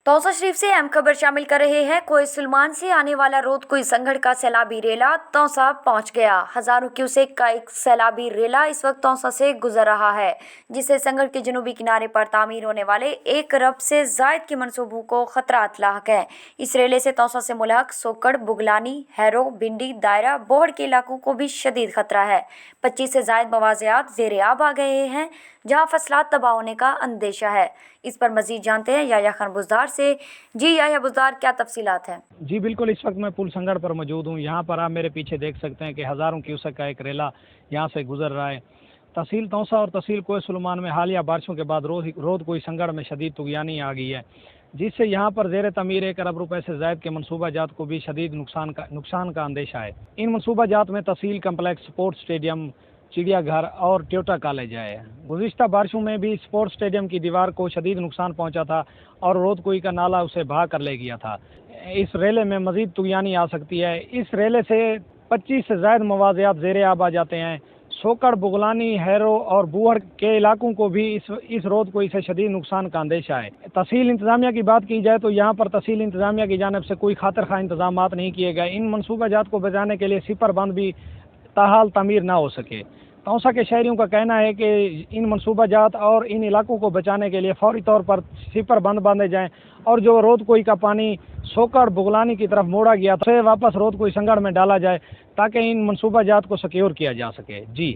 تونسہ شریف سے اہم خبر شامل کر رہے ہیں۔ کوہ سلیمان سے آنے والا رودکوہی سنگھڑ کا سیلابی ریلا تونسہ پہنچ گیا۔ ہزاروں کیوسک کا ایک سیلابی ریلا اس وقت تونسہ سے گزر رہا ہے، جسے سنگھڑ کے جنوبی کنارے پر تعمیر ہونے والے 1 ارب سے زائد کے منصوبوں کو خطرات لاحق ہیں۔ اس ریلے سے تونسہ سے ملحقہ، سنگھڑ، بغلانی، ہزاروں، بنڈی، دائرہ، بوہڑ کے علاقوں کو بھی شدید خطرہ ہے۔ 25 سے زائد مواضعات زیر آب آ گئے ہیں، جہاں فصلات تباہ ہونے کا اندیشہ ہے۔ اس پر مزید جانتے ہیں یحییٰ خان بزدار سے۔ جی یحییٰ بزدار، کیا تفصیلات ہیں؟ جی بالکل، اس وقت میں پل سنگھڑ پر موجود ہوں۔ یہاں پر آپ میرے پیچھے دیکھ سکتے ہیں کہ ہزاروں کیوسک کا ایک ریلا یہاں سے گزر رہا ہے۔ تحصیل تونسہ اور تحصیل کوہ سلیمان میں حالیہ بارشوں کے بعد رودکوہی سنگھڑ میں شدید طغیانی آ گئی ہے، جس سے یہاں پر زیر تعمیر 1 ارب روپے سے زائد کے منصوبہ جات کو بھی شدید نقصان کا اندیشہ ہے۔ ان منصوبہ جات میں تحصیل کمپلیکس، سپورٹس اسٹیڈیم، چڑیا گھر اور ٹیوٹا کالج ہے۔ گزشتہ بارشوں میں بھی سپورٹس اسٹیڈیم کی دیوار کو شدید نقصان پہنچا تھا اور رودکوہی کا نالا اسے بہا کر لے گیا تھا۔ اس ریلے میں مزید طغیانی آ سکتی ہے۔ اس ریلے سے 25 سے زائد مواضعات زیر آب آ جاتے ہیں۔ سنگھڑ، بغلانی، ہزاروں اور بوہڑ کے علاقوں کو بھی اس رودکوہی سے شدید نقصان کا اندیشہ ہے۔ تحصیل انتظامیہ کی بات کی جائے تو یہاں پر تحصیل انتظامیہ کی جانب سے کوئی خاطر خواہ انتظامات نہیں کیے گئے۔ ان منصوبہ جات کو بچانے کے لیے سپر بند بھی تاحال تعمیر نہ ہو سکے۔ تونسہ کے شہریوں کا کہنا ہے کہ ان منصوبہ جات اور ان علاقوں کو بچانے کے لیے فوری طور پر سپر بند باندھے جائیں اور جو رودکوہی کا پانی سنگھڑ، بغلانی کی طرف موڑا گیا اسے واپس رودکوہی سنگھڑ میں ڈالا جائے تاکہ ان منصوبہ جات کو سیکیور کیا جا سکے۔ جی